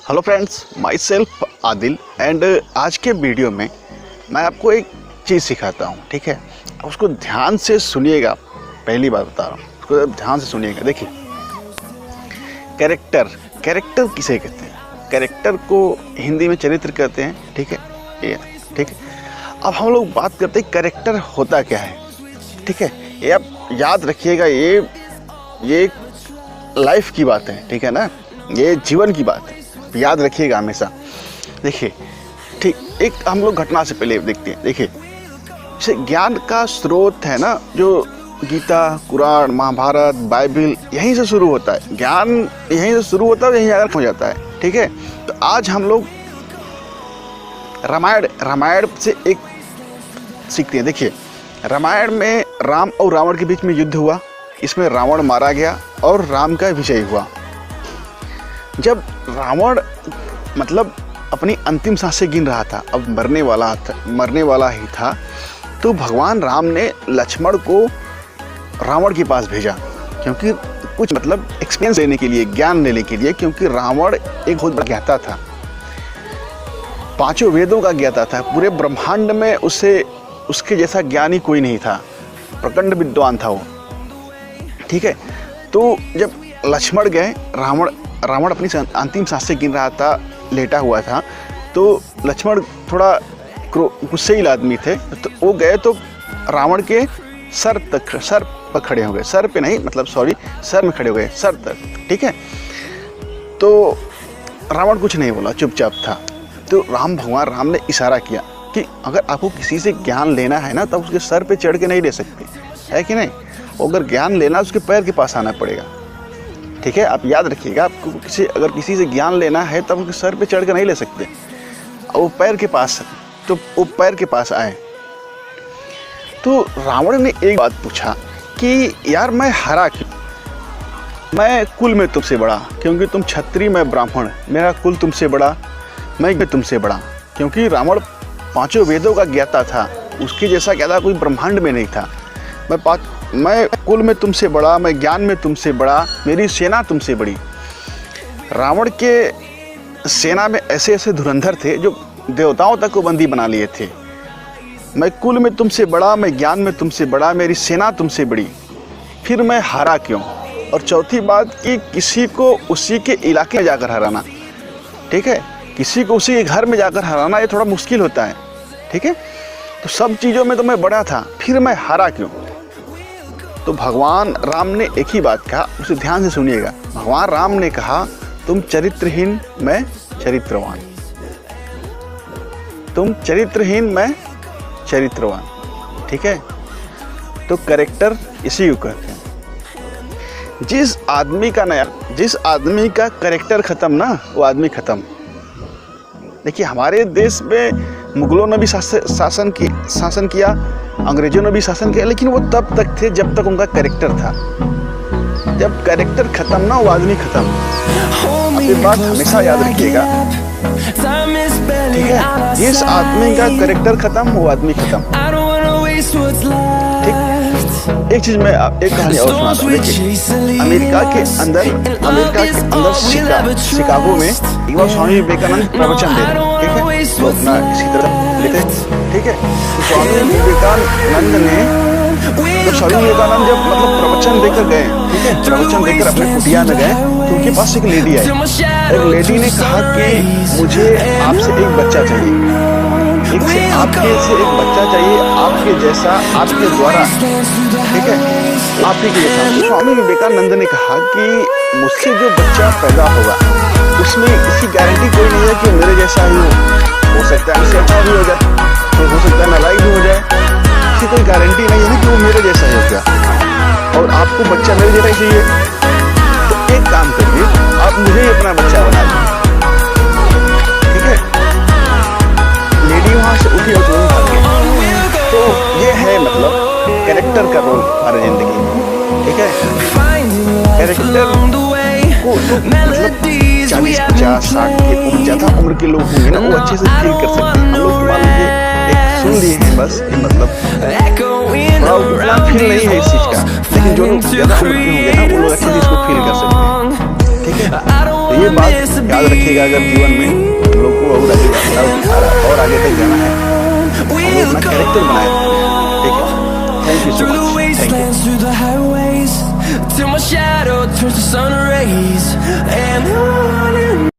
Hello friends, my self Adil and आज के video में मैं आपको एक चीज़ सिखाता हूँ। ठीक है, उसको ध्यान से सुनिएगा। पहली बार बता रहा हूँ, उसको ध्यान से सुनिएगा। देखिए, कैरेक्टर किसे कहते हैं? कैरेक्टर को हिंदी में चरित्र कहते हैं। ठीक है, ये ठीक है। अब हम लोग बात करते हैं कैरेक्टर होता क्या है। ठीक है, ये आप याद रखिएगा, ये लाइफ की बात है। ठीक है ना, ये जीवन की बात है, याद रखिएगा हमेशा। देखिए, ठीक, एक हम लोग घटना से पहले देखते हैं। देखिए, जैसे ज्ञान का स्रोत है ना, जो गीता, कुरान, महाभारत, बाइबल, यहीं से शुरू होता है। ज्ञान यहीं से शुरू होता है, यहीं आकर हो जाता है। ठीक है, तो आज हम लोग रामायण से एक सीखते हैं। देखिए, रामायण में राम और रावण के बीच में युद्ध हुआ। इसमें रावण मारा गया और राम का विजय हुआ। जब रावण मतलब अपनी अंतिम सांसें गिन रहा था, अब मरने वाला ही था, तो भगवान राम ने लक्ष्मण को रावण के पास भेजा, क्योंकि कुछ मतलब एक्सपीरियंस लेने के लिए, ज्ञान लेने के लिए, क्योंकि रावण एक बहुत बड़ा ज्ञाता था, 5 वेदों का ज्ञाता था। पूरे ब्रह्मांड में उसके जैसा ज्ञानी कोई नहीं था, प्रचंड विद्वान था वो। ठीक है, तो जब लक्ष्मण गए, रावण अपनी अंतिम सांसें गिन रहा था, लेटा हुआ था, तो लक्ष्मण थोड़ा गुस्सैल आदमी थे, तो वो गए तो रावण के सर पर खड़े हो गए। सर पे नहीं, मतलब सॉरी, सर में खड़े हो गए, सर तक। ठीक है, तो रावण कुछ नहीं बोला, चुपचाप था। तो भगवान राम ने इशारा किया कि अगर आपको किसी से ज्ञान लेना है ना, तब उसके सर पे चढ़ के नहीं ले सकते, है कि नहीं? अगर ज्ञान लेना उसके पैर के पास आना पड़ेगा। ठीक है, आप याद रखिएगा, आपको अगर किसी से ज्ञान लेना है तब उसके सर पे चढ़ कर नहीं ले सकते, वो पैर के पास, तो वो पैर के पास आए। तो रावण ने एक बात पूछा कि यार, मैं हारा क्यों? मैं कुल में तुमसे बड़ा, क्योंकि तुम क्षत्रिय, मैं ब्राह्मण, मेरा कुल तुमसे बड़ा, मैं तुमसे बड़ा। क्योंकि रावण 5 वेदों का ज्ञाता था, उसके जैसा ज्ञाता कोई ब्रह्मांड में नहीं था। मैं कुल में तुमसे बड़ा, मैं ज्ञान में तुमसे बड़ा, मेरी सेना तुमसे बड़ी। रावण के सेना में ऐसे ऐसे धुरंधर थे जो देवताओं तक को बंदी बना लिए थे। मैं कुल में तुमसे बड़ा, मैं ज्ञान में तुमसे बड़ा, मेरी सेना तुमसे बड़ी, फिर मैं हारा क्यों? और चौथी बात कि किसी को उसी के इलाके में जाकर हराना, ठीक है, किसी को उसी के घर में जाकर हराना, ये थोड़ा मुश्किल होता है। ठीक है, तो सब चीज़ों में तो मैं बड़ा था, फिर मैं हारा क्यों? तो भगवान राम ने एक ही बात कहा, उसे ध्यान से सुनिएगा। भगवान राम ने कहा, तुम चरित्रहीन, मैं चरित्रवान। तुम चरित्रहीन, मैं चरित्रवान। ठीक है, तो कैरेक्टर इसी को कहते हैं। जिस आदमी का कैरेक्टर खत्म ना, वो आदमी खत्म। देखिए, हमारे देश में मुगलों ने भी शासन किया, अंग्रेजों ने भी शासन किया, लेकिन वो तब तक थे जब तक उनका कैरेक्टर था। जब कैरेक्टर खत्म ना, वो आदमी खत्म। ये बात हमेशा याद रखिएगा। ठीक है, जिस आदमी का कैरेक्टर खत्म, वो आदमी खत्म। ठीक, एक चीज मैं एक कहानी और सुनाता हूँ। देखिए, अमेरिका के अंदर शिकागो में एक बार स्वामी विवेकानंद प्रवचन दे रहे हैं। ठीक है, तो अपना इसी तरह लेते हैं। ठीक है, तो स्वामी विवेकानंद जब मतलब प्रवचन देकर गए, ठीक है, प्रवचन देकर अपने कुटिया में गए, तो उनके पास एक लेडी आई। एक लेडी ने कहा कि मुझे आपसे एक बच्चा चाहिए, आपके से एक बच्चा चाहिए, आपके जैसा, आपके द्वारा। ठीक है, आपके जैसा। तो स्वामी विवेकानंद ने कहा कि मुझसे जो बच्चा पैदा होगा, उसमें इसकी गारंटी कोई नहीं है कि मेरे जैसा ही हो सकता है मुझसे अच्छा भी हो जाए, तो हो सकता है नालायक भी हो जाए, इसकी कोई गारंटी नहीं है कि वो मेरे जैसा ही हो गया। और आपको बच्चा मेरे जैसा ही चाहिए, तो एक काम करिए, आप मुझे ही अपना बच्चा बना दीजिए। ठीक है, लेडी वहाँ से उठी और तुरंत भाग गई। तो ये है मतलब कैरेक्टर का रोल हमारी जिंदगी में। ठीक है, कैरेक्टर को मतलब 40, 50, 60 के ज़्यादा उम्र के लोग होंगे ना, वो अच्छे से फील कर सकते हैं। हम लोग मान लीजिए एक सुन लिए हैं बस, मतलब बड़ा उतना फील नहीं है इस चीज़ का, लेकिन जो लोग ज़्यादा उम्र के होंगे ना, वो लोग अच्छे से इसको फील कर सकते हैं। ठीक है, तो ये बात याद रखिएगा अगर जीवन में हम लोग को और आगे और आगे तक जाना है, हम लोग अपना कैरेक्टर बनाए। ठीक है, thank you so much, thank you.